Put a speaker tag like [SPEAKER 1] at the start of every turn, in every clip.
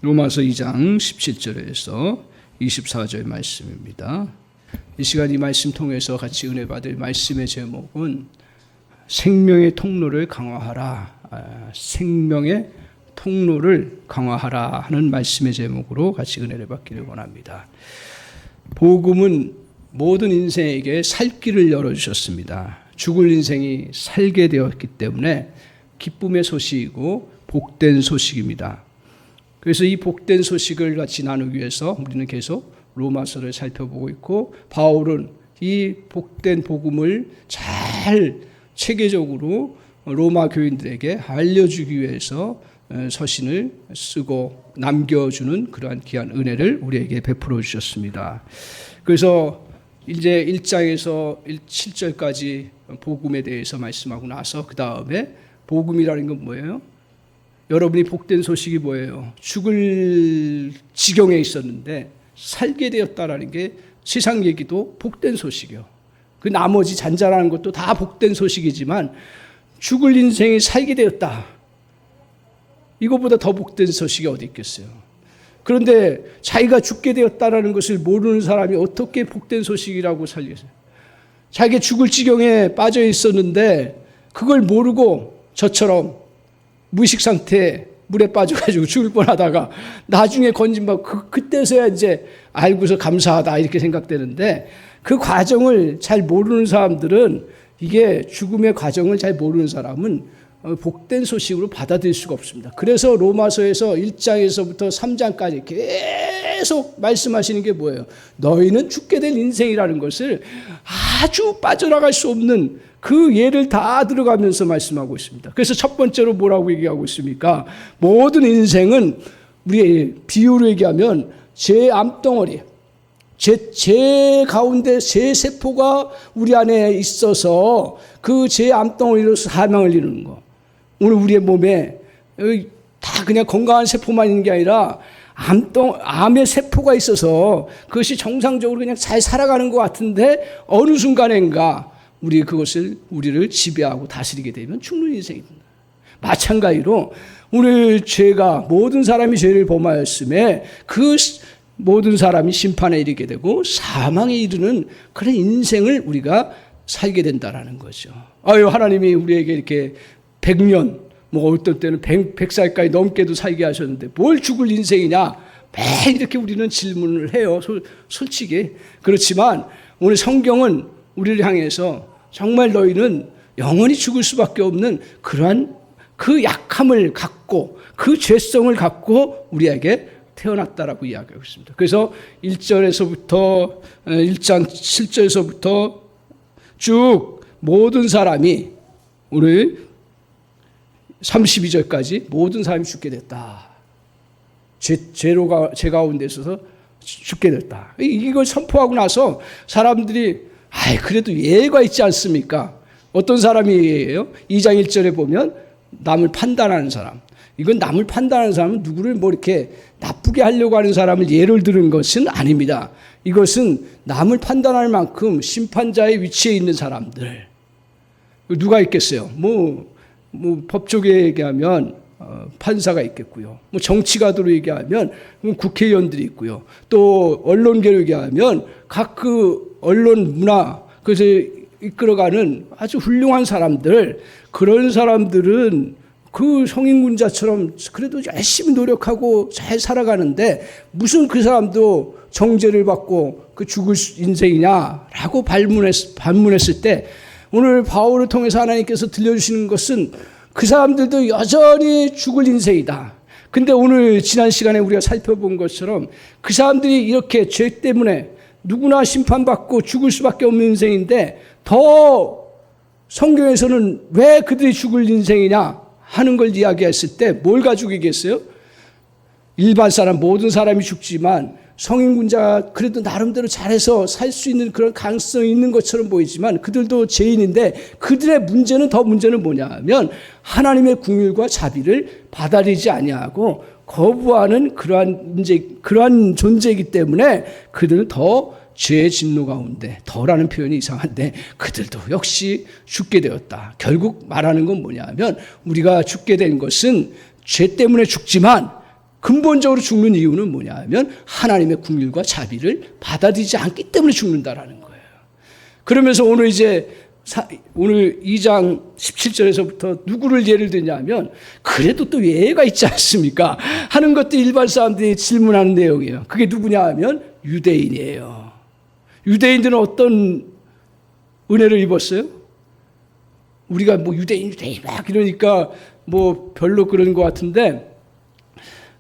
[SPEAKER 1] 로마서 2장 17절에서 24절 말씀입니다. 이 시간 이 말씀 통해서 같이 은혜 받을 말씀의 제목은 생명의 통로를 강화하라, 생명의 통로를 강화하라 하는 말씀의 제목으로 같이 은혜를 받기를 원합니다. 복음은 모든 인생에게 살 길을 열어주셨습니다. 죽을 인생이 살게 되었기 때문에 기쁨의 소식이고 복된 소식입니다. 그래서 이 복된 소식을 같이 나누기 위해서 우리는 계속 로마서를 살펴보고 있고, 바울은 이 복된 복음을 잘 체계적으로 로마 교인들에게 알려주기 위해서 서신을 쓰고 남겨주는 그러한 귀한 은혜를 우리에게 베풀어 주셨습니다. 그래서 이제 1장에서 7절까지 복음에 대해서 말씀하고 나서 그 다음에 복음이라는 건 뭐예요? 여러분이 복된 소식이 뭐예요? 죽을 지경에 있었는데 살게 되었다라는 게 세상 얘기도 복된 소식이요. 그 나머지 잔잔한 것도 다 복된 소식이지만 죽을 인생이 살게 되었다, 이거보다 더 복된 소식이 어디 있겠어요? 그런데 자기가 죽게 되었다라는 것을 모르는 사람이 어떻게 복된 소식이라고 살겠어요? 자기가 죽을 지경에 빠져 있었는데 그걸 모르고 저처럼 무의식 상태에 물에 빠져가지고 죽을 뻔하다가 나중에 건진받고 그때서야 이제 알고서 감사하다 이렇게 생각되는데, 그 과정을 잘 모르는 사람들은, 이게 죽음의 과정을 잘 모르는 사람은 복된 소식으로 받아들일 수가 없습니다. 그래서 로마서에서 1장에서부터 3장까지 계속 말씀하시는 게 뭐예요? 너희는 죽게 될 인생이라는 것을 아주 빠져나갈 수 없는 그 예를 다 들어가면서 말씀하고 있습니다. 그래서 첫 번째로 뭐라고 얘기하고 있습니까? 모든 인생은, 우리 비유로 얘기하면 제 암덩어리, 제 가운데 제 세포가 우리 안에 있어서 그 제 암덩어리로 사망을 이루는 거. 오늘 우리의 몸에 다 그냥 건강한 세포만 있는 게 아니라 암의 세포가 있어서 그것이 정상적으로 그냥 잘 살아가는 것 같은데 어느 순간인가 우리를 지배하고 다스리게 되면 죽는 인생이 된다. 마찬가지로 오늘 모든 사람이 죄를 범하였음에 그 모든 사람이 심판에 이르게 되고 사망에 이르는 그런 인생을 우리가 살게 된다라는 거죠. 하나님이 우리에게 이렇게 100년, 어떤 때는 100살까지 넘게도 살게 하셨는데 뭘 죽을 인생이냐? 매일 이렇게 우리는 질문을 해요. 솔직히. 그렇지만 오늘 성경은 우리를 향해서 정말 너희는 영원히 죽을 수밖에 없는 그러한 그 약함을 갖고, 그 죄성을 갖고 우리에게 태어났다라고 이야기하고 있습니다. 그래서 1장 7절에서부터 쭉 모든 사람이, 우리 32절까지 모든 사람이 죽게 됐다. 죄 가운데 있어서 죽게 됐다. 이걸 선포하고 나서 사람들이 그래도 예가 있지 않습니까? 어떤 사람이 예예요? 2장 1절에 보면 남을 판단하는 사람. 이건 남을 판단하는 사람은 누구를 이렇게 나쁘게 하려고 하는 사람을 예를 들은 것은 아닙니다. 이것은 남을 판단할 만큼 심판자의 위치에 있는 사람들. 누가 있겠어요? 법조계 얘기하면 판사가 있겠고요. 정치가들로 얘기하면 국회의원들이 있고요. 또 언론계로 얘기하면 각 그 언론 문화, 그래서 이끌어가는 아주 훌륭한 사람들, 그런 사람들은 그 성인군자처럼 그래도 열심히 노력하고 잘 살아가는데 무슨 그 사람도 정죄를 받고 그 죽을 인생이냐라고 반문했을 때, 오늘 바울을 통해서 하나님께서 들려주시는 것은 그 사람들도 여전히 죽을 인생이다. 근데 오늘 지난 시간에 우리가 살펴본 것처럼 그 사람들이 이렇게 죄 때문에 누구나 심판받고 죽을 수밖에 없는 인생인데, 더 성경에서는 왜 그들이 죽을 인생이냐 하는 걸 이야기했을 때 뭘 가지고 얘기했어요? 일반 사람, 모든 사람이 죽지만 성인군자가 그래도 나름대로 잘해서 살 수 있는 그런 가능성이 있는 것처럼 보이지만 그들도 죄인인데, 그들의 문제는 뭐냐 하면 하나님의 긍휼과 자비를 받아들이지 아니하고 거부하는 그러한 존재이기 때문에 그들은 더 죄의 진노 가운데, 더라는 표현이 이상한데 그들도 역시 죽게 되었다. 결국 말하는 건 뭐냐 하면 우리가 죽게 된 것은 죄 때문에 죽지만 근본적으로 죽는 이유는 뭐냐 하면 하나님의 긍휼과 자비를 받아들이지 않기 때문에 죽는다라는 거예요. 그러면서 오늘 오늘 2장 17절에서부터 누구를 예를 들냐면 그래도 또 예외가 있지 않습니까? 하는 것도 일반 사람들이 질문하는 내용이에요. 그게 누구냐 하면 유대인이에요. 유대인들은 어떤 은혜를 입었어요? 우리가 뭐 유대인 막 이러니까 뭐 별로 그런 것 같은데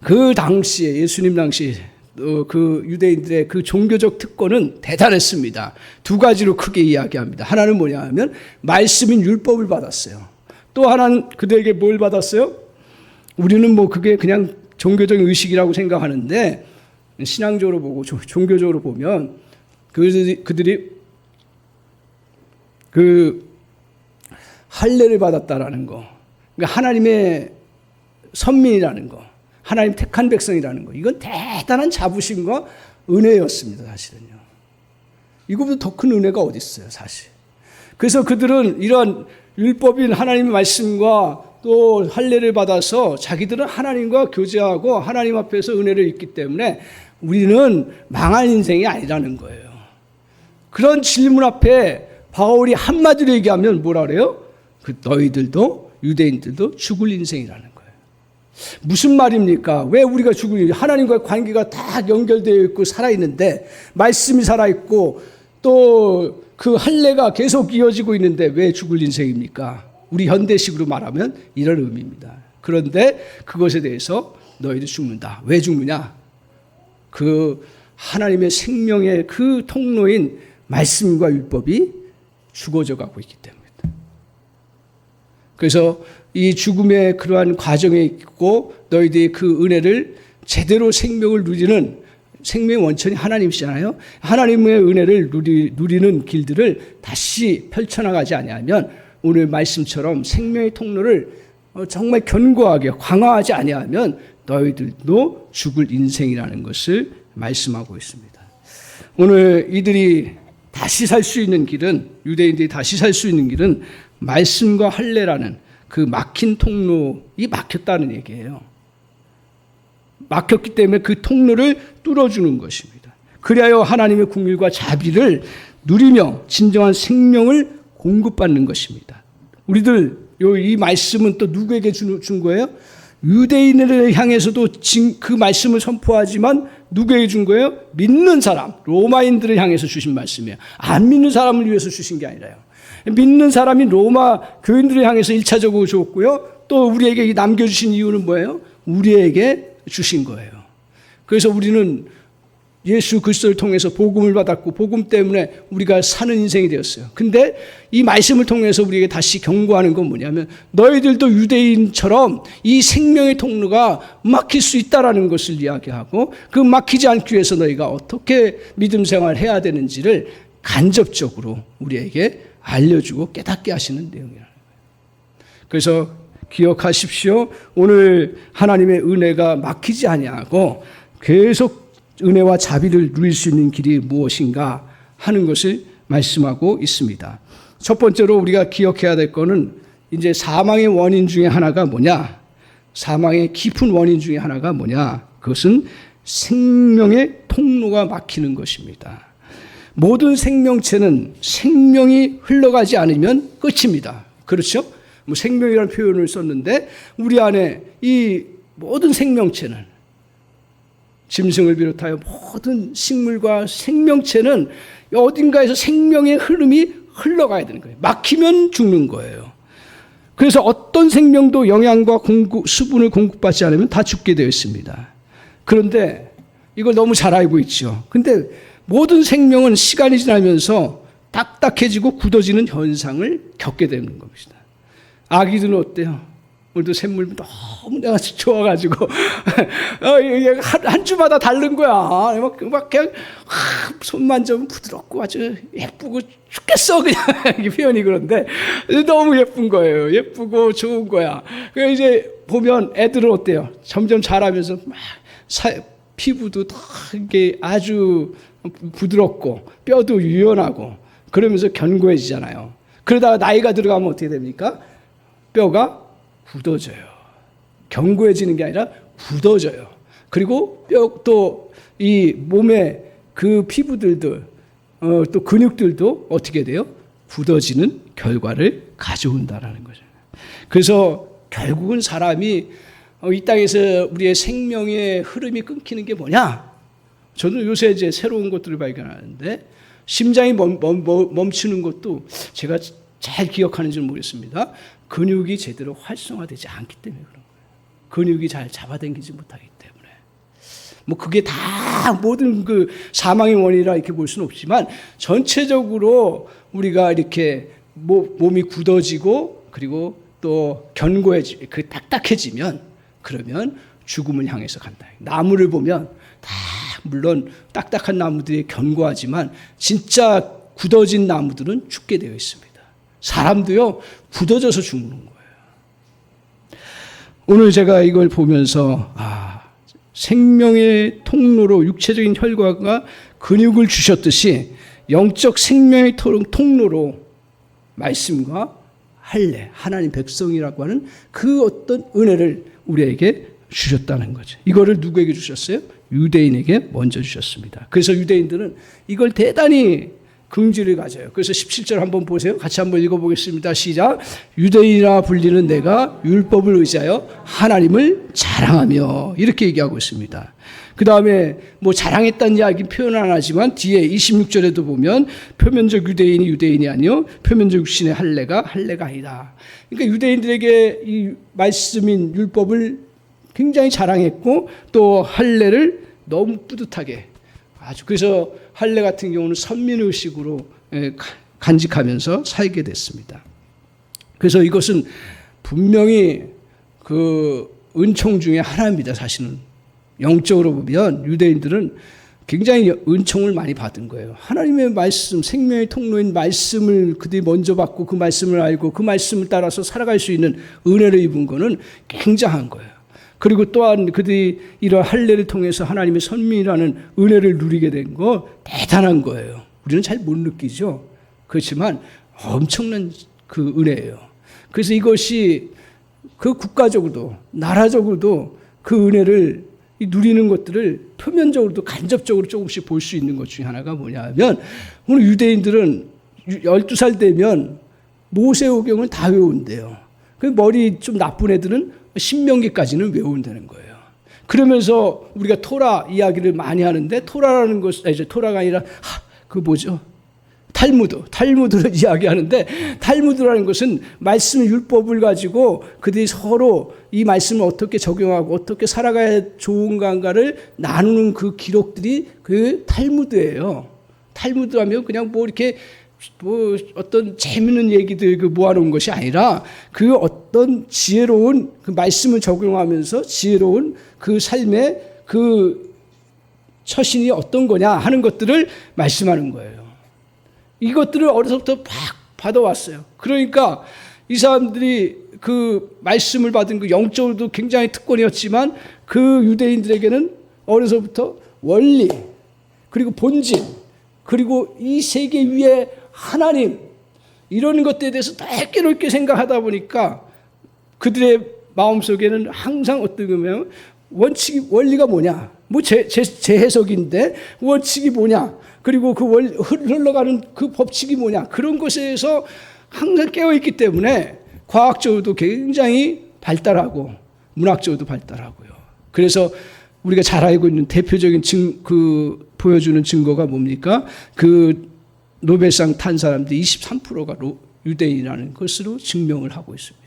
[SPEAKER 1] 그 당시에 예수님 당시 그 유대인들의 그 종교적 특권은 대단했습니다. 두 가지로 크게 이야기합니다. 하나는 뭐냐 하면 말씀인 율법을 받았어요. 또 하나는 그들에게 뭘 받았어요? 우리는 뭐 그게 그냥 종교적인 의식이라고 생각하는데 신앙적으로 보고 종교적으로 보면 그들이 그 할례를 받았다라는 거, 그러니까 하나님의 선민이라는 거, 하나님 택한 백성이라는 거, 이건 대단한 자부심과 은혜였습니다. 사실은요. 이거보다 더 큰 은혜가 어디 있어요, 사실. 그래서 그들은 이런 율법인 하나님의 말씀과 또 할례를 받아서 자기들은 하나님과 교제하고 하나님 앞에서 은혜를 입기 때문에 우리는 망할 인생이 아니라는 거예요. 그런 질문 앞에 바울이 한마디로 얘기하면 뭐라 그래요? 너희들도 유대인들도 죽을 인생이라는 거예요. 무슨 말입니까? 왜 우리가 죽을, 하나님과의 관계가 다 연결되어 있고 살아있는데 말씀이 살아있고 또 그 할례가 계속 이어지고 있는데 왜 죽을 인생입니까? 우리 현대식으로 말하면 이런 의미입니다. 그런데 그것에 대해서 너희도 죽는다. 왜 죽느냐? 그 하나님의 생명의 그 통로인 말씀과 율법이 죽어져 가고 있기 때문입니다. 그래서 이 죽음의 그러한 과정에 있고 너희들이 그 은혜를 제대로 생명을 누리는 생명의 원천이 하나님이시잖아요. 하나님의 은혜를 누리는 길들을 다시 펼쳐나가지 아니하면 오늘 말씀처럼 생명의 통로를 정말 견고하게 강화하지 아니하면 너희들도 죽을 인생이라는 것을 말씀하고 있습니다. 오늘 이들이 다시 살 수 있는 길은, 유대인들이 다시 살 수 있는 길은 말씀과 할례라는 그 막힌 통로이 막혔다는 얘기예요. 막혔기 때문에 그 통로를 뚫어주는 것입니다. 그리하여 하나님의 긍휼과 자비를 누리며 진정한 생명을 공급받는 것입니다. 우리들 이 말씀은 또 누구에게 준 거예요? 유대인을 향해서도 그 말씀을 선포하지만 누구에게 준 거예요? 믿는 사람, 로마인들을 향해서 주신 말씀이에요. 안 믿는 사람을 위해서 주신 게 아니라요. 믿는 사람이 로마 교인들을 향해서 1차적으로 줬고요. 또 우리에게 남겨주신 이유는 뭐예요? 우리에게 주신 거예요. 그래서 우리는 예수 그리스도를 통해서 복음을 받았고 복음 때문에 우리가 사는 인생이 되었어요. 근데 이 말씀을 통해서 우리에게 다시 경고하는 건 뭐냐면 너희들도 유대인처럼 이 생명의 통로가 막힐 수 있다라는 것을 이야기하고 그 막히지 않기 위해서 너희가 어떻게 믿음 생활을 해야 되는지를 간접적으로 우리에게 알려주고 깨닫게 하시는 내용이라는 거예요. 그래서 기억하십시오. 오늘 하나님의 은혜가 막히지 아니하고 계속 은혜와 자비를 누릴 수 있는 길이 무엇인가 하는 것을 말씀하고 있습니다. 첫 번째로 우리가 기억해야 될 것은 이제 사망의 원인 중에 하나가 뭐냐? 사망의 깊은 원인 중에 하나가 뭐냐? 그것은 생명의 통로가 막히는 것입니다. 모든 생명체는 생명이 흘러가지 않으면 끝입니다. 그렇죠? 뭐 생명이라는 표현을 썼는데 우리 안에 이 모든 생명체는 짐승을 비롯하여 모든 식물과 생명체는 어딘가에서 생명의 흐름이 흘러가야 되는 거예요. 막히면 죽는 거예요. 그래서 어떤 생명도 영양과 수분을 공급받지 않으면 다 죽게 되어 있습니다. 그런데 이걸 너무 잘 알고 있죠. 근데 모든 생명은 시간이 지나면서 딱딱해지고 굳어지는 현상을 겪게 되는 겁니다. 아기들은 어때요? 오늘도 샘물 너무 내가 좋아가지고 한 주마다 다른 거야. 막 그냥 손 만져면 부드럽고 아주 예쁘고 죽겠어 그냥 이 표현이 그런데 너무 예쁜 거예요. 예쁘고 좋은 거야. 그래서 이제 보면 애들은 어때요? 점점 자라면서 막 피부도 다 이게 아주 부드럽고 뼈도 유연하고 그러면서 견고해지잖아요. 그러다가 나이가 들어가면 어떻게 됩니까? 뼈가 굳어져요. 견고해지는 게 아니라 굳어져요. 그리고 또 이 몸의 그 피부들도 또 근육들도 어떻게 돼요? 굳어지는 결과를 가져온다라는 거죠. 그래서 결국은 사람이 이 땅에서 우리의 생명의 흐름이 끊기는 게 뭐냐? 저는 요새 이제 새로운 것들을 발견하는데 심장이 멈추는 것도 제가 잘 기억하는지는 모르겠습니다. 근육이 제대로 활성화되지 않기 때문에 그런 거예요. 근육이 잘 잡아당기지 못하기 때문에. 뭐 그게 다 모든 그 사망의 원인이라 이렇게 볼 수는 없지만 전체적으로 우리가 이렇게 몸이 굳어지고 그리고 또 견고해지, 그 딱딱해지면 그러면 죽음을 향해서 간다. 나무를 보면 다 물론 딱딱한 나무들이 견고하지만 진짜 굳어진 나무들은 죽게 되어 있습니다. 사람도요 굳어져서 죽는 거예요. 오늘 제가 이걸 보면서 생명의 통로로 육체적인 혈관과 근육을 주셨듯이 영적 생명의 통로로 말씀과 할례, 하나님 백성이라고 하는 그 어떤 은혜를 우리에게 주셨다는 거죠. 이거를 누구에게 주셨어요? 유대인에게 먼저 주셨습니다. 그래서 유대인들은 이걸 대단히 긍지를 가져요. 그래서 17절 한번 보세요. 같이 한번 읽어보겠습니다. 시작. 유대인이라 불리는 내가 율법을 의지하여 하나님을 자랑하며 이렇게 얘기하고 있습니다. 그 다음에 뭐 자랑했다는 이야기 표현 안 하지만 뒤에 26절에도 보면 표면적 유대인이 유대인이 아니요 표면적 육신의 할례가 아니다. 그러니까 유대인들에게 이 말씀인 율법을 굉장히 자랑했고 또 할례를 너무 뿌듯하게 아주 그래서 할례 같은 경우는 선민의식으로 간직하면서 살게 됐습니다. 그래서 이것은 분명히 그 은총 중에 하나입니다. 사실은 영적으로 보면 유대인들은 굉장히 은총을 많이 받은 거예요. 하나님의 말씀, 생명의 통로인 말씀을 그들이 먼저 받고 그 말씀을 알고 그 말씀을 따라서 살아갈 수 있는 은혜를 입은 거는 굉장한 거예요. 그리고 또한 그들이 이런 할례를 통해서 하나님의 선민이라는 은혜를 누리게 된 거 대단한 거예요. 우리는 잘 못 느끼죠. 그렇지만 엄청난 그 은혜예요. 그래서 이것이 그 국가적으로도 나라적으로도 그 은혜를 누리는 것들을 표면적으로도 간접적으로 조금씩 볼 수 있는 것 중에 하나가 뭐냐면 오늘 유대인들은 12살 되면 모세오경을 다 외운대요. 그 머리 좀 나쁜 애들은 신명기까지는 외운다는 거예요. 그러면서 우리가 토라 이야기를 많이 하는데 토라라는 것은 이제 토라가 아니라 그 뭐죠? 탈무드를 이야기하는데 탈무드라는 것은 말씀 율법을 가지고 그들이 서로 이 말씀을 어떻게 적용하고 어떻게 살아가야 좋은가를 나누는 그 기록들이 그 탈무드예요. 탈무드하면 그냥 뭐 이렇게 뭐 어떤 재미있는 얘기들 그 모아놓은 것이 아니라 그 어떤 지혜로운 그 말씀을 적용하면서 지혜로운 그 삶의 그 처신이 어떤 거냐 하는 것들을 말씀하는 거예요. 이것들을 어려서부터 막 받아왔어요. 그러니까 이 사람들이 그 말씀을 받은 그 영적으로도 굉장히 특권이었지만 그 유대인들에게는 어려서부터 원리 그리고 본질 그리고 이 세계 위에 하나님 이런 것들에 대해서 넓게 넓게 생각하다 보니까 그들의 마음속에는 항상 어떻게 보면 원칙이 원리가 뭐냐 뭐 제 해석인데 원칙이 뭐냐 그리고 그 흘러가는 그 법칙이 뭐냐 그런 것에서 항상 깨어있기 때문에 과학적으로도 굉장히 발달하고 문학적으로도 발달하고요. 그래서 우리가 잘 알고 있는 대표적인 보여주는 증거가 뭡니까? 그 노벨상 탄 사람들 23%가 유대인이라는 것으로 증명을 하고 있습니다.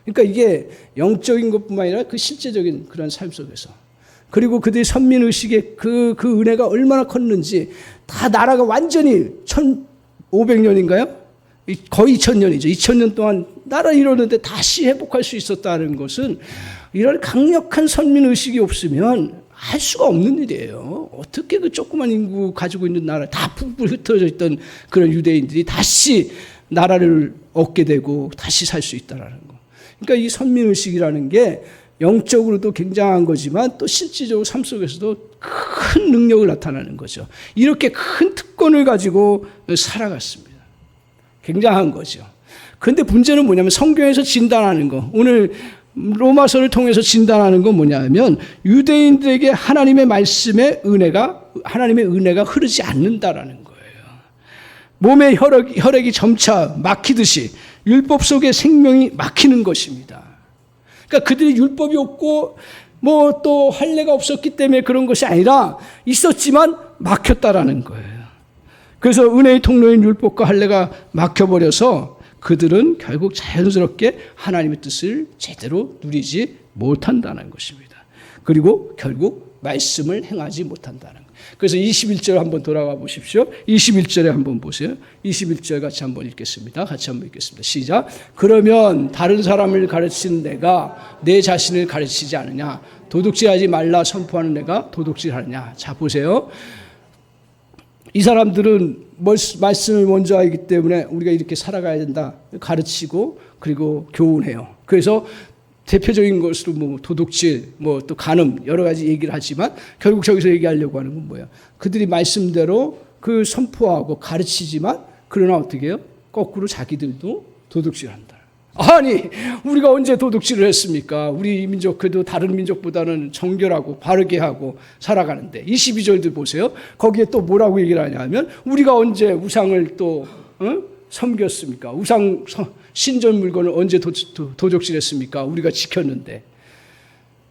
[SPEAKER 1] 그러니까 이게 영적인 것뿐만 아니라 그 실제적인 그런 삶 속에서 그리고 그들의 선민의식의 그 은혜가 얼마나 컸는지 다 나라가 완전히 1500년인가요? 거의 2000년이죠. 2000년 동안 나라 이러는데 다시 회복할 수 있었다는 것은 이런 강력한 선민의식이 없으면 할 수가 없는 일이에요. 어떻게 그 조그만 인구 가지고 있는 나라 다 푹푹 흩어져 있던 그런 유대인들이 다시 나라를 얻게 되고 다시 살 수 있다는 거. 그러니까 이 선민의식이라는 게 영적으로도 굉장한 거지만 또 실질적으로 삶 속에서도 큰 능력을 나타내는 거죠. 이렇게 큰 특권을 가지고 살아갔습니다. 굉장한 거죠. 그런데 문제는 뭐냐면 성경에서 진단하는 거. 오늘 로마서를 통해서 진단하는 건 뭐냐면 유대인들에게 하나님의 말씀의 하나님의 은혜가 흐르지 않는다라는 거예요. 몸의 혈액이 점차 막히듯이 율법 속에 생명이 막히는 것입니다. 그러니까 그들이 율법이 없고 뭐 또 할례가 없었기 때문에 그런 것이 아니라 있었지만 막혔다라는 거예요. 그래서 은혜의 통로인 율법과 할례가 막혀버려서 그들은 결국 자연스럽게 하나님의 뜻을 제대로 누리지 못한다는 것입니다. 그리고 결국 말씀을 행하지 못한다는 거예요. 그래서 21절 한번 돌아가 보십시오. 21절에 한번 보세요. 21절 같이 한번 읽겠습니다. 같이 한번 읽겠습니다. 시작. 그러면 다른 사람을 가르치는 내가 내 자신을 가르치지 않느냐? 도둑질하지 말라 선포하는 내가 도둑질하느냐? 자, 보세요. 이 사람들은 말씀을 먼저 알기 때문에 우리가 이렇게 살아가야 된다. 가르치고 그리고 교훈해요. 그래서 대표적인 것으로 뭐 도둑질, 뭐 또 간음 여러 가지 얘기를 하지만 결국 저기서 얘기하려고 하는 건 뭐예요? 그들이 말씀대로 그 선포하고 가르치지만 그러나 어떻게 해요? 거꾸로 자기들도 도둑질한다. 아니 우리가 언제 도둑질을 했습니까? 우리 민족 그래도 다른 민족보다는 정결하고 바르게 하고 살아가는데 22절도 보세요. 거기에 또 뭐라고 얘기를 하냐면 우리가 언제 우상을 또 섬겼습니까? 신전 물건을 언제 도둑질했습니까? 우리가 지켰는데.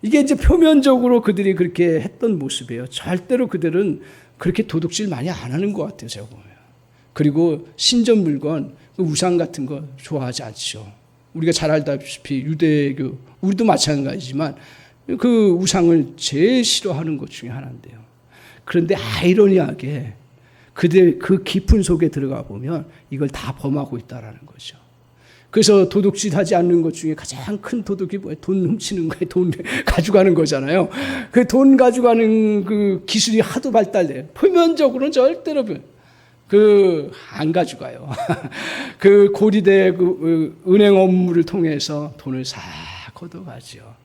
[SPEAKER 1] 이게 이제 표면적으로 그들이 그렇게 했던 모습이에요. 절대로 그들은 그렇게 도둑질 많이 안 하는 것 같아요, 제가 보면. 그리고 신전 물건, 우상 같은 거 좋아하지 않죠. 우리가 잘 알다시피 유대교, 우리도 마찬가지지만 그 우상을 제일 싫어하는 것 중에 하나인데요. 그런데 아이러니하게 그들 그 깊은 속에 들어가 보면 이걸 다 범하고 있다라는 거죠. 그래서 도둑질하지 않는 것 중에 가장 큰 도둑이 뭐예요? 돈 훔치는 거예요. 돈 가져가는 거잖아요. 그 돈 가져가는 그 기술이 하도 발달돼요. 표면적으로는 절대로 안 가져가요. 그 고리대 그 은행 업무를 통해서 돈을 싹 걷어가죠.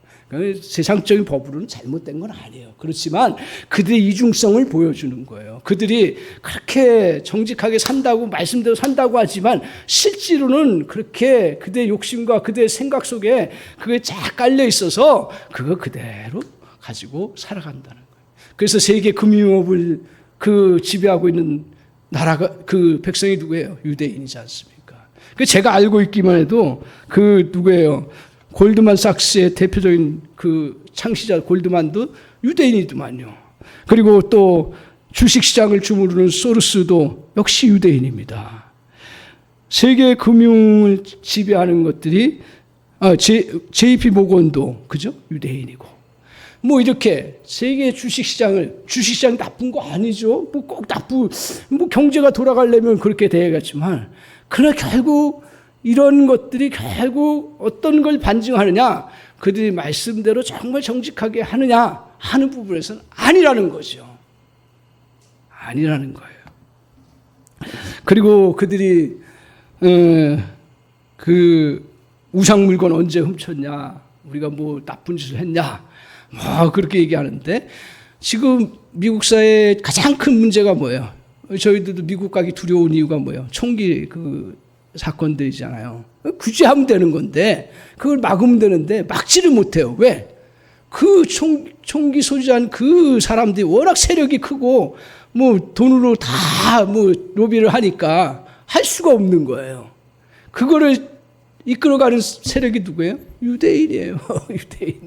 [SPEAKER 1] 세상적인 법으로는 잘못된 건 아니에요. 그렇지만 그들의 이중성을 보여주는 거예요. 그들이 그렇게 정직하게 산다고 말씀대로 산다고 하지만 실제로는 그렇게 그들의 욕심과 그들의 생각 속에 그게 쫙 깔려 있어서 그거 그대로 가지고 살아간다는 거예요. 그래서 세계 금융업을 지배하고 있는 나라가 그 백성이 누구예요? 유대인이지 않습니까? 제가 알고 있기만 해도 누구예요? 골드만삭스의 대표적인 그 창시자 골드만도 유대인이더만요. 그리고 또 주식시장을 주무르는 소로스도 역시 유대인입니다. 세계 금융을 지배하는 것들이 JP 모건도 그죠? 유대인이고. 뭐 이렇게 세계 주식시장 나쁜 거 아니죠. 뭐 꼭 뭐 경제가 돌아가려면 그렇게 돼야겠지만 그러나 결국 이런 것들이 결국 어떤 걸 반증하느냐? 그들이 말씀대로 정말 정직하게 하느냐 하는 부분에서는 아니라는 거죠. 아니라는 거예요. 그리고 그들이 그 우상 물건 언제 훔쳤냐? 우리가 뭐 나쁜 짓을 했냐? 뭐 그렇게 얘기하는데 지금 미국 사회의 가장 큰 문제가 뭐예요? 저희들도 미국 가기 두려운 이유가 뭐예요? 총기 사건들이잖아요. 굳이 하면 되는 건데 그걸 막으면 되는데 막지를 못해요. 왜? 그 총기 소지한 그 사람들이 워낙 세력이 크고 뭐 돈으로 다 뭐 로비를 하니까 할 수가 없는 거예요. 그거를 이끌어가는 세력이 누구예요? 유대인이에요. 유대인.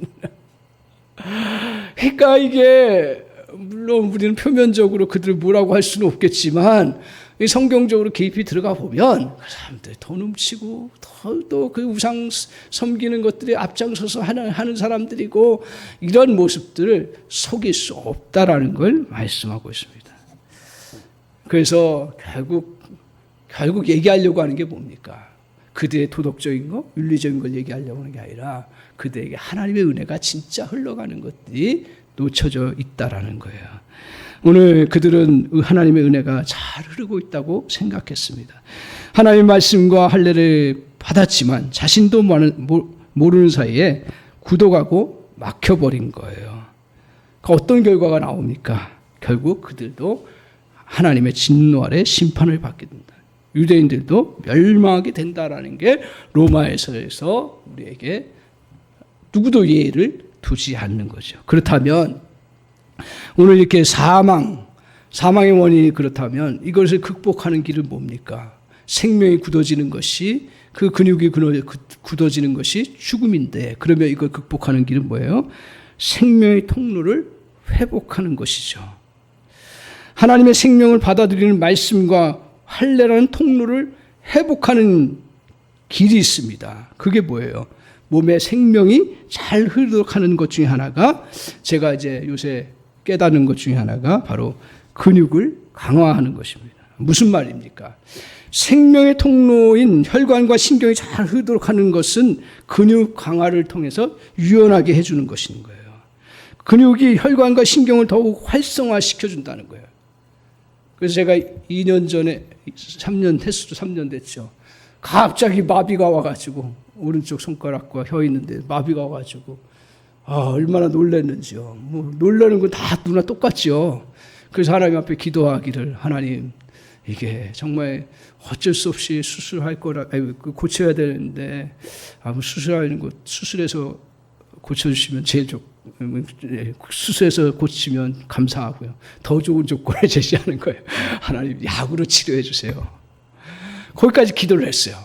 [SPEAKER 1] 그러니까 이게 물론 우리는 표면적으로 그들을 뭐라고 할 수는 없겠지만 성경적으로 깊이 들어가 보면 그 사람들 돈 훔치고 또 그 우상 섬기는 것들에 앞장서서 하는 사람들이고 이런 모습들을 속일 수 없다라는 걸 말씀하고 있습니다. 그래서 결국 얘기하려고 하는 게 뭡니까? 그들의 도덕적인 거, 윤리적인 걸 얘기하려고 하는 게 아니라 그들에게 하나님의 은혜가 진짜 흘러가는 것들이 놓쳐져 있다라는 거예요. 오늘 그들은 하나님의 은혜가 잘 흐르고 있다고 생각했습니다. 하나님의 말씀과 할례를 받았지만 자신도 모르는 사이에 굳어가고 막혀버린 거예요. 어떤 결과가 나옵니까? 결국 그들도 하나님의 진노 아래 심판을 받게 된다. 유대인들도 멸망하게 된다라는 게 로마에서에서 우리에게 누구도 예를 두지 않는 거죠. 그렇다면 오늘 이렇게 사망의 원인이 그렇다면 이것을 극복하는 길은 뭡니까? 생명이 굳어지는 것이, 그 근육이 굳어지는 것이 죽음인데, 그러면 이걸 극복하는 길은 뭐예요? 생명의 통로를 회복하는 것이죠. 하나님의 생명을 받아들이는 말씀과 할례라는 통로를 회복하는 길이 있습니다. 그게 뭐예요? 몸의 생명이 잘 흐르도록 하는 것 중에 하나가, 제가 이제 요새 깨닫는 것 중에 하나가 바로 근육을 강화하는 것입니다. 무슨 말입니까? 생명의 통로인 혈관과 신경이 잘 흐르도록 하는 것은 근육 강화를 통해서 유연하게 해주는 것인 거예요. 근육이 혈관과 신경을 더욱 활성화시켜준다는 거예요. 그래서 제가 2년 전에, 3년 됐죠. 갑자기 마비가 와가지고, 오른쪽 손가락과 혀 있는데 마비가 와가지고, 얼마나 놀랐는지요. 놀라는 건 다 누나 똑같죠. 그래서 하나님 앞에 기도하기를, 하나님, 이게 정말 어쩔 수 없이 수술할 거라, 고쳐야 되는데, 수술하는 거, 수술해서 고쳐주시면 제일 좋고, 수술해서 고치면 감사하고요. 더 좋은 조건을 제시하는 거예요. 하나님, 약으로 치료해 주세요. 거기까지 기도를 했어요.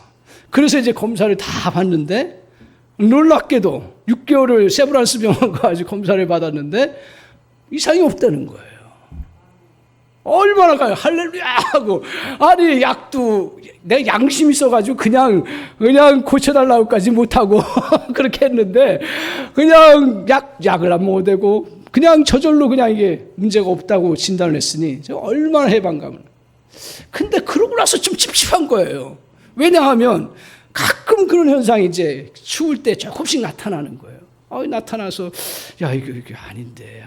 [SPEAKER 1] 그래서 이제 검사를 다 받는데, 놀랍게도 6개월을 세브란스 병원 가가지고 검사를 받았는데 이상이 없다는 거예요. 얼마나 가요? 할렐루야! 하고, 아니, 약도, 내가 양심이 있어가지고 그냥 고쳐달라고까지 못하고, 그렇게 했는데, 그냥 약을 안 먹어도 되고, 그냥 저절로 그냥 이게 문제가 없다고 진단을 했으니, 제가 얼마나 해방감을. 근데 그러고 나서 좀 찝찝한 거예요. 왜냐하면, 가끔 그런 현상이 이제 추울 때 조금씩 나타나는 거예요. 나타나서, 야, 이게 아닌데.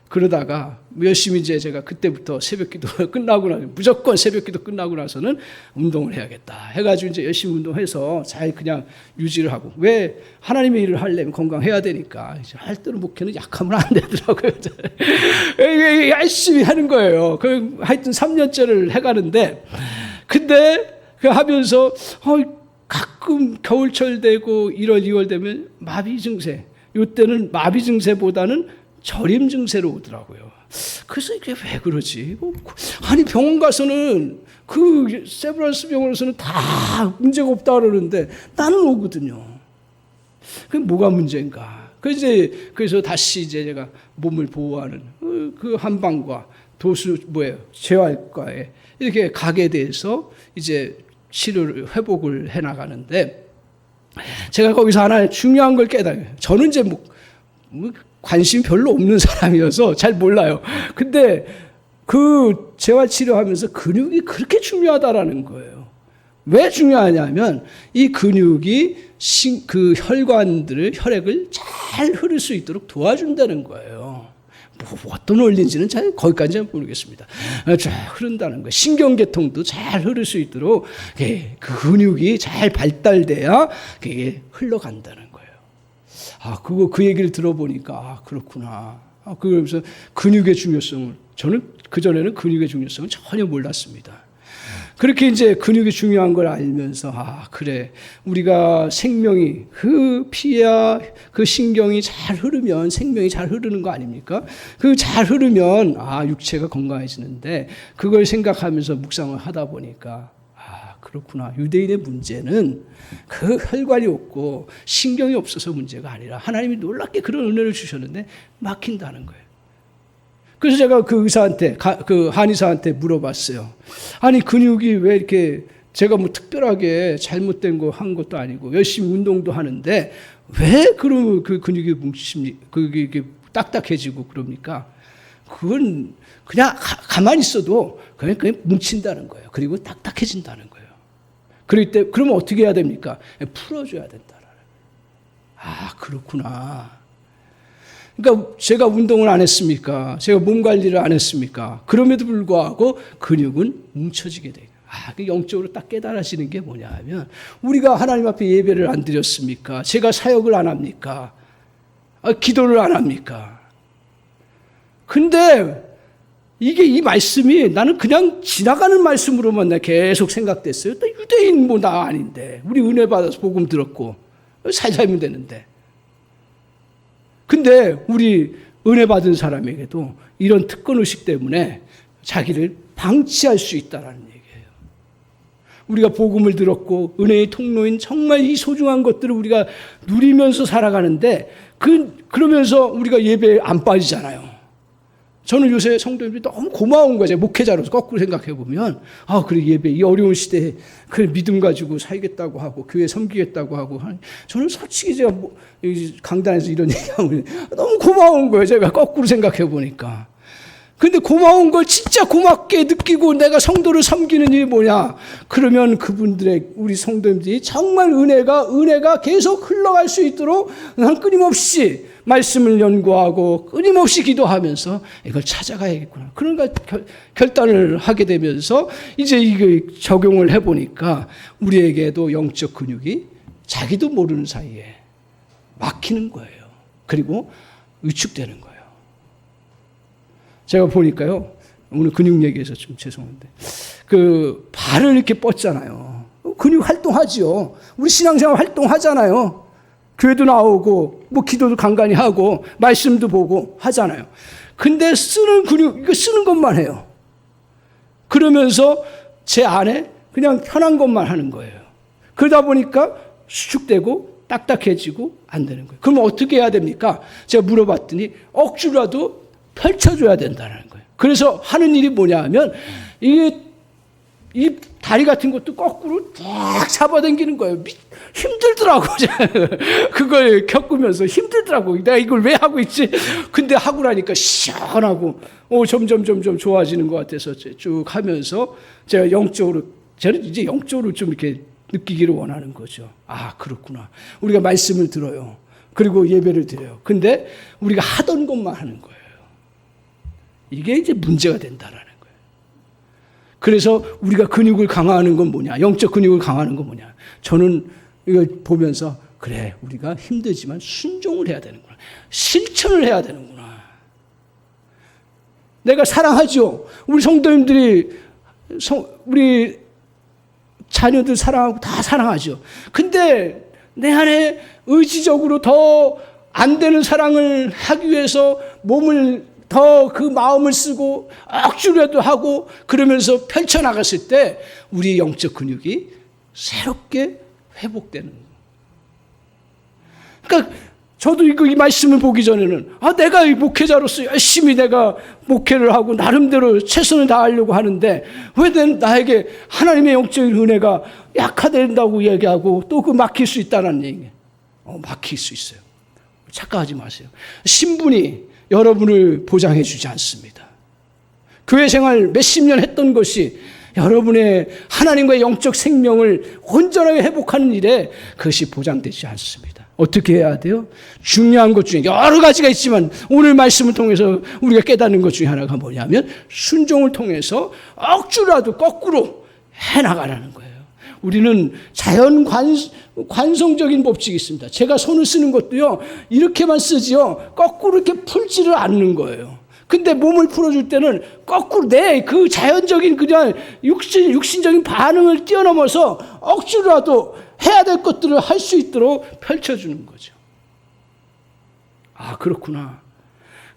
[SPEAKER 1] 그러다가 열심히 이제 제가 그때부터 새벽기도 끝나고 나서, 무조건 새벽기도 끝나고 나서는 운동을 해야겠다 해가지고 이제 열심히 운동해서 잘 그냥 유지를 하고, 왜 하나님의 일을 하려면 건강해야 되니까, 이제 할 때는 목회는 약하면 안 되더라고요. 열심히 하는 거예요. 하여튼 3년째를 해가는데, 근데 그 하면서 가끔 겨울철 되고 1월, 2월 되면 마비 증세, 이때는 마비 증세보다는 저림 증세로 오더라고요. 그래서 이게 왜 그러지? 아니, 병원 가서는, 그 세브란스 병원에서는 다 문제가 없다 그러는데 나는 오거든요. 그게 뭐가 문제인가? 그래서 다시 이제 제가 몸을 보호하는 그 한방과 재활과에 이렇게 가게 돼서 이제 치료를, 회복을 해 나가는데, 제가 거기서 하나 중요한 걸 깨달아요. 저는 이제 관심이 별로 없는 사람이어서 잘 몰라요. 근데 그 재활치료하면서 근육이 그렇게 중요하다라는 거예요. 왜 중요하냐면 이 근육이 그 혈액을 잘 흐를 수 있도록 도와준다는 거예요. 어떤 원리인지는 거기까지는 모르겠습니다. 잘 흐른다는 거예요. 신경계통도 잘 흐를 수 있도록 그 근육이 잘 발달돼야 그게 흘러간다는 거예요. 그 얘기를 들어보니까, 그렇구나. 그러면서 근육의 중요성을, 저는 그전에는 근육의 중요성을 전혀 몰랐습니다. 그렇게 이제 근육이 중요한 걸 알면서, 그래. 우리가 생명이, 그 피야, 그 신경이 잘 흐르면 생명이 잘 흐르는 거 아닙니까? 그 잘 흐르면, 육체가 건강해지는데, 그걸 생각하면서 묵상을 하다 보니까, 그렇구나. 유대인의 문제는 그 혈관이 없고 신경이 없어서 문제가 아니라 하나님이 놀랍게 그런 은혜를 주셨는데 막힌다는 거예요. 그래서 제가 그 의사한테, 그 한의사한테 물어봤어요. 아니, 근육이 왜 이렇게, 제가 특별하게 잘못된 거 한 것도 아니고 열심히 운동도 하는데 왜 그런 그 근육이 그게 딱딱해지고 그럽니까? 그건 그냥 가만히 있어도 그냥 뭉친다는 거예요. 그리고 딱딱해진다는 거예요. 그러면 어떻게 해야 됩니까? 풀어줘야 된다. 그렇구나. 그러니까 제가 운동을 안 했습니까? 제가 몸 관리를 안 했습니까? 그럼에도 불구하고 근육은 뭉쳐지게 돼요. 영적으로 딱 깨달아지는 게 뭐냐 하면, 우리가 하나님 앞에 예배를 안 드렸습니까? 제가 사역을 안 합니까? 기도를 안 합니까? 근데 이 말씀이 나는 그냥 지나가는 말씀으로만 계속 생각됐어요. 또 유대인 나 아닌데, 우리 은혜 받아서 복음 들었고 살 살면 되는데, 근데 우리 은혜 받은 사람에게도 이런 특권의식 때문에 자기를 방치할 수 있다는 얘기예요. 우리가 복음을 들었고 은혜의 통로인 정말 이 소중한 것들을 우리가 누리면서 살아가는데 그러면서 우리가 예배에 안 빠지잖아요. 저는 요새 성도님들이 너무 고마운 거죠. 목회자로서 거꾸로 생각해 보면 그래 예배 이 어려운 시대에 그 믿음 가지고 살겠다고 하고 교회 섬기겠다고 하고 저는 솔직히 제가 강단에서 이런 얘기하면 너무 고마운 거예요. 제가 거꾸로 생각해 보니까. 근데 고마운 걸 진짜 고맙게 느끼고 내가 성도를 섬기는 일이 뭐냐? 그러면 그분들의 우리 성도님들이 정말 은혜가 계속 흘러갈 수 있도록 난 끊임없이 말씀을 연구하고 끊임없이 기도하면서 이걸 찾아가야겠구나. 그런가 결단을 하게 되면서 이제 이거 적용을 해보니까 우리에게도 영적 근육이 자기도 모르는 사이에 막히는 거예요. 그리고 위축되는 거예요. 제가 보니까요, 오늘 근육 얘기해서 좀 죄송한데, 발을 이렇게 뻗잖아요. 근육 활동하지요. 우리 신앙생활 활동하잖아요. 교회도 나오고, 기도도 간간히 하고, 말씀도 보고 하잖아요. 근데 쓰는 근육, 이거 쓰는 것만 해요. 그러면서 제 안에 그냥 편한 것만 하는 거예요. 그러다 보니까 수축되고, 딱딱해지고, 안 되는 거예요. 그럼 어떻게 해야 됩니까? 제가 물어봤더니, 억지로라도 펼쳐줘야 된다는 거예요. 그래서 하는 일이 뭐냐 하면 이 다리 같은 것도 거꾸로 쫙 잡아당기는 거예요. 힘들더라고. 그걸 겪으면서 힘들더라고. 내가 이걸 왜 하고 있지? 근데 하고 나니까 시원하고 점점 좋아지는 것 같아서 쭉 하면서 저는 이제 영적으로 좀 이렇게 느끼기를 원하는 거죠. 그렇구나. 우리가 말씀을 들어요. 그리고 예배를 드려요. 근데 우리가 하던 것만 하는 거예요. 이게 이제 문제가 된다라는 거예요. 그래서 우리가 근육을 강화하는 건 뭐냐? 영적 근육을 강화하는 건 뭐냐? 저는 이걸 보면서 그래, 우리가 힘들지만 순종을 해야 되는구나. 실천을 해야 되는구나. 내가 사랑하죠. 우리 성도님들이 우리 자녀들 사랑하고 다 사랑하죠. 근데 내 안에 의지적으로 더 안 되는 사랑을 하기 위해서 몸을 더 그 마음을 쓰고 억지로라도 하고 그러면서 펼쳐나갔을 때 우리 영적 근육이 새롭게 회복되는 거예요. 그러니까 저도 이 말씀을 보기 전에는 내가 이 목회자로서 열심히 내가 목회를 하고 나름대로 최선을 다하려고 하는데 왜 나에게 하나님의 영적인 은혜가 약화된다고 얘기하고 또 막힐 수 있다는 얘기예요. 막힐 수 있어요. 착각하지 마세요. 신분이 여러분을 보장해 주지 않습니다. 교회 생활 몇십 년 했던 것이 여러분의 하나님과의 영적 생명을 온전하게 회복하는 일에 그것이 보장되지 않습니다. 어떻게 해야 돼요? 중요한 것 중에 여러 가지가 있지만 오늘 말씀을 통해서 우리가 깨닫는 것 중에 하나가 뭐냐면 순종을 통해서 억지로라도 거꾸로 해나가라는 거예요. 우리는 자연 관성적인 법칙이 있습니다. 제가 손을 쓰는 것도요, 이렇게만 쓰지요. 거꾸로 이렇게 풀지를 않는 거예요. 근데 몸을 풀어줄 때는 거꾸로 그 자연적인 그냥 육신적인 반응을 뛰어넘어서 억지로라도 해야 될 것들을 할 수 있도록 펼쳐주는 거죠. 그렇구나.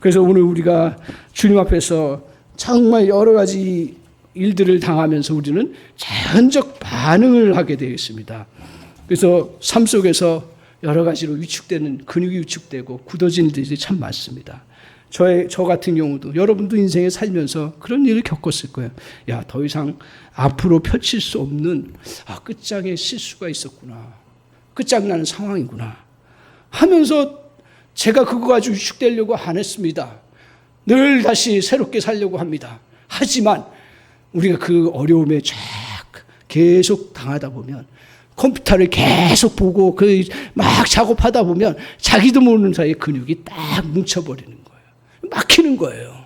[SPEAKER 1] 그래서 오늘 우리가 주님 앞에서 정말 여러 가지 일들을 당하면서 우리는 자연적 반응을 하게 되어 있습니다. 그래서 삶 속에서 여러 가지로 위축되는 근육이 위축되고 굳어지는 일들이 참 많습니다. 저 같은 경우도 여러분도 인생에 살면서 그런 일을 겪었을 거예요. 더 이상 앞으로 펼칠 수 없는 끝장에 실수가 있었구나. 끝장나는 상황이구나. 하면서 제가 그거 가지고 위축되려고 안 했습니다. 늘 다시 새롭게 살려고 합니다. 하지만 우리가 그 어려움에 계속 당하다 보면 컴퓨터를 계속 보고 막 작업하다 보면 자기도 모르는 사이에 근육이 딱 뭉쳐버리는 거예요. 막히는 거예요.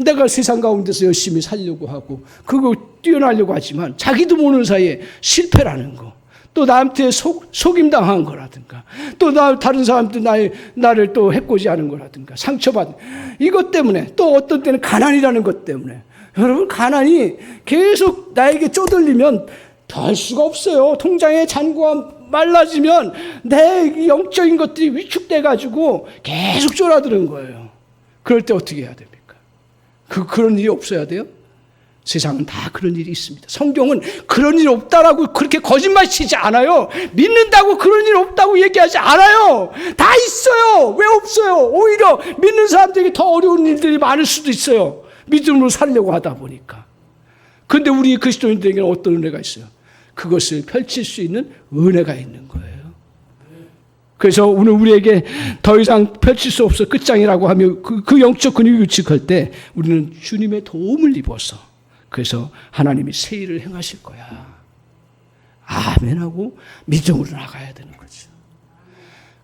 [SPEAKER 1] 내가 세상 가운데서 열심히 살려고 하고 그거 뛰어나려고 하지만 자기도 모르는 사이에 실패라는 거. 또 나한테 속임당한 거라든가 또 다른 사람들 나를 또 해코지하는 거라든가 상처받는 이것 때문에 또 어떤 때는 가난이라는 것 때문에 여러분 가난이 계속 나에게 쪼들리면 될 수가 없어요. 통장의 잔고가 말라지면 내 영적인 것들이 위축돼가지고 계속 쫄아드는 거예요. 그럴 때 어떻게 해야 됩니까? 그런 일이 없어야 돼요? 세상은 다 그런 일이 있습니다. 성경은 그런 일 없다라고 그렇게 거짓말 치지 않아요. 믿는다고 그런 일 없다고 얘기하지 않아요. 다 있어요. 왜 없어요? 오히려 믿는 사람들에게 더 어려운 일들이 많을 수도 있어요. 믿음으로 살려고 하다 보니까. 그런데 우리 그리스도인들에게는 어떤 은혜가 있어요? 그것을 펼칠 수 있는 은혜가 있는 거예요. 그래서 오늘 우리에게 더 이상 펼칠 수 없어 끝장이라고 하며 그 영적 근육이 위축할 때 우리는 주님의 도움을 입어서 그래서 하나님이 새 일을 행하실 거야. 아멘하고 믿음으로 나가야 되는 거죠.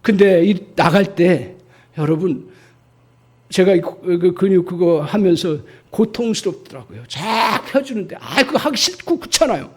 [SPEAKER 1] 근데 이 나갈 때 여러분 제가 그 근육 그거 하면서 고통스럽더라고요. 쫙 펴주는데 그거 하기 싫고 그렇잖아요.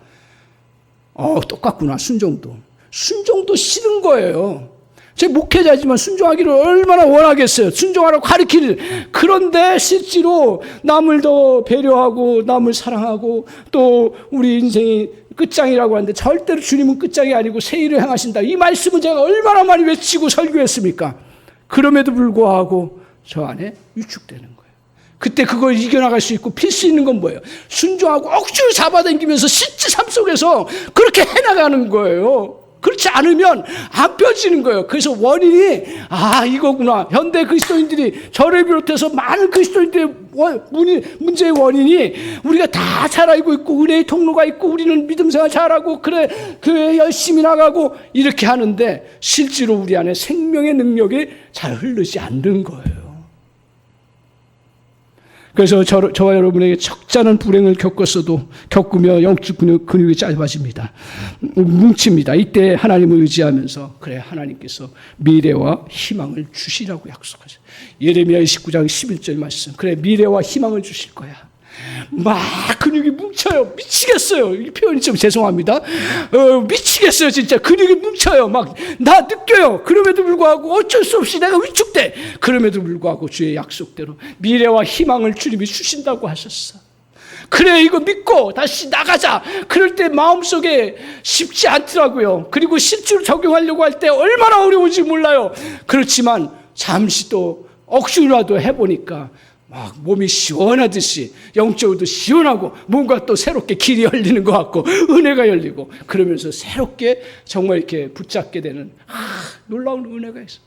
[SPEAKER 1] 똑같구나. 순종도 싫은 거예요. 제 목회자지만 순종하기를 얼마나 원하겠어요. 순종하라고 가르치는. 그런데 실제로 남을 더 배려하고 남을 사랑하고 또 우리 인생이 끝장이라고 하는데 절대로 주님은 끝장이 아니고 새 일을 행하신다. 이 말씀은 제가 얼마나 많이 외치고 설교했습니까? 그럼에도 불구하고 저 안에 위축되는 거예요. 그때 그걸 이겨나갈 수 있고 필 수 있는 건 뭐예요? 순종하고 억지로 잡아당기면서 실제 삶 속에서 그렇게 해나가는 거예요. 그렇지 않으면 안 펴지는 거예요. 그래서 원인이 이거구나. 현대 그리스도인들이 저를 비롯해서 많은 그리스도인들의 문제의 원인이 우리가 다 잘 알고 있고 은혜의 통로가 있고 우리는 믿음 생활 잘하고 그래 교회 열심히 나가고 이렇게 하는데 실제로 우리 안에 생명의 능력이 잘 흐르지 않는 거예요. 그래서 저와 여러분에게 적잖은 불행을 겪으며 영적 근육이 짧아집니다. 뭉칩니다. 이때 하나님을 의지하면서 그래 하나님께서 미래와 희망을 주시라고 약속하죠. 예레미야 29장 11절 말씀. 그래 미래와 희망을 주실 거야. 막 근육이 뭉쳐요. 미치겠어요. 이 표현이 좀 죄송합니다. 미치겠어요. 진짜 근육이 뭉쳐요. 막 나 느껴요. 그럼에도 불구하고 어쩔 수 없이 내가 위축돼. 그럼에도 불구하고 주의 약속대로 미래와 희망을 주님이 주신다고 하셨어. 그래 이거 믿고 다시 나가자. 그럴 때 마음속에 쉽지 않더라고요. 그리고 실제로 적용하려고 할 때 얼마나 어려운지 몰라요. 그렇지만 잠시 또 억지로라도 해보니까 막 몸이 시원하듯이 영적으로도 시원하고 뭔가 또 새롭게 길이 열리는 것 같고 은혜가 열리고 그러면서 새롭게 정말 이렇게 붙잡게 되는 놀라운 은혜가 있어.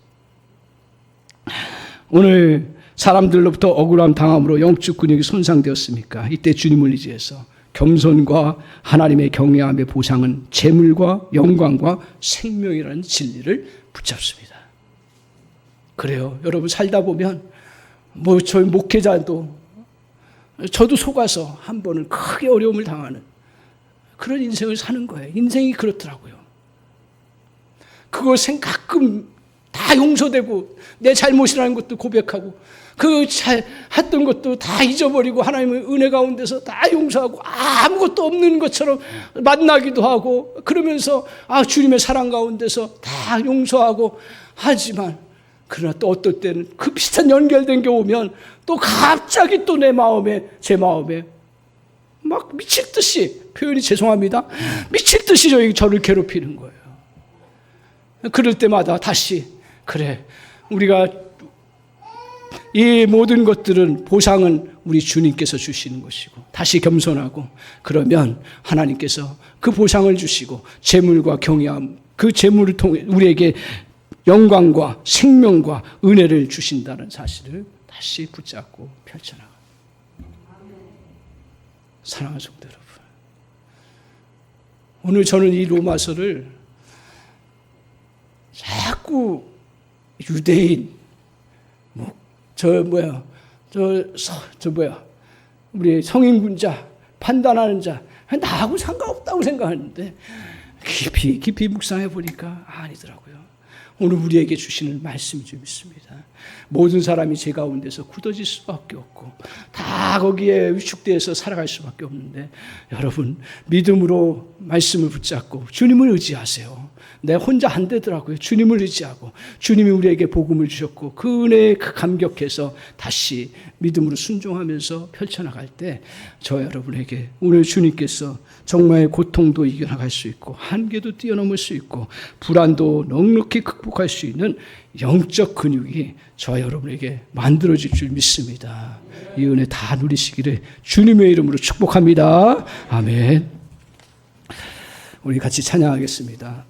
[SPEAKER 1] 오늘 사람들로부터 억울함 당함으로 영적 근육이 손상되었습니까? 이때 주님을 의지해서 겸손과 하나님의 경외함의 보상은 재물과 영광과 생명이라는 진리를 붙잡습니다. 그래요. 여러분 살다 보면 저희 목회자도 저도 속아서 한 번은 크게 어려움을 당하는 그런 인생을 사는 거예요. 인생이 그렇더라고요. 그걸 가끔 다 용서되고 내 잘못이라는 것도 고백하고 했던 것도 다 잊어버리고 하나님의 은혜 가운데서 다 용서하고 아무것도 없는 것처럼 만나기도 하고 그러면서 주님의 사랑 가운데서 다 용서하고 하지만 그러나 또 어떨 때는 그 비슷한 연결된 게 오면 또 갑자기 또 제 마음에 막 미칠 듯이 표현이 죄송합니다. 미칠 듯이 저를 괴롭히는 거예요. 그럴 때마다 다시 그래 우리가 이 모든 것들은 보상은 우리 주님께서 주시는 것이고 다시 겸손하고 그러면 하나님께서 그 보상을 주시고 재물과 경외함 그 재물을 통해 우리에게 영광과 생명과 은혜를 주신다는 사실을 다시 붙잡고 펼쳐나갑니다. 사랑하는 성도 여러분, 오늘 저는 이 로마서를 자꾸 유대인 우리 성인군자 판단하는 자 나하고 상관없다고 생각하는데 깊이 묵상해 보니까 아니더라고요. 오늘 우리에게 주시는 말씀인 줄 믿습니다. 모든 사람이 제 가운데서 굳어질 수밖에 없고 다 거기에 위축되어서 살아갈 수밖에 없는데 여러분 믿음으로 말씀을 붙잡고 주님을 의지하세요. 내 혼자 안 되더라고요. 주님을 의지하고 주님이 우리에게 복음을 주셨고 그 은혜에 감격해서 다시 믿음으로 순종하면서 펼쳐나갈 때 저 여러분에게 오늘 주님께서 정말 고통도 이겨나갈 수 있고 한계도 뛰어넘을 수 있고 불안도 넉넉히 극복할 수 있는 영적 근육이 저 여러분에게 만들어질 줄 믿습니다. 이 은혜 다 누리시기를 주님의 이름으로 축복합니다. 아멘. 우리 같이 찬양하겠습니다.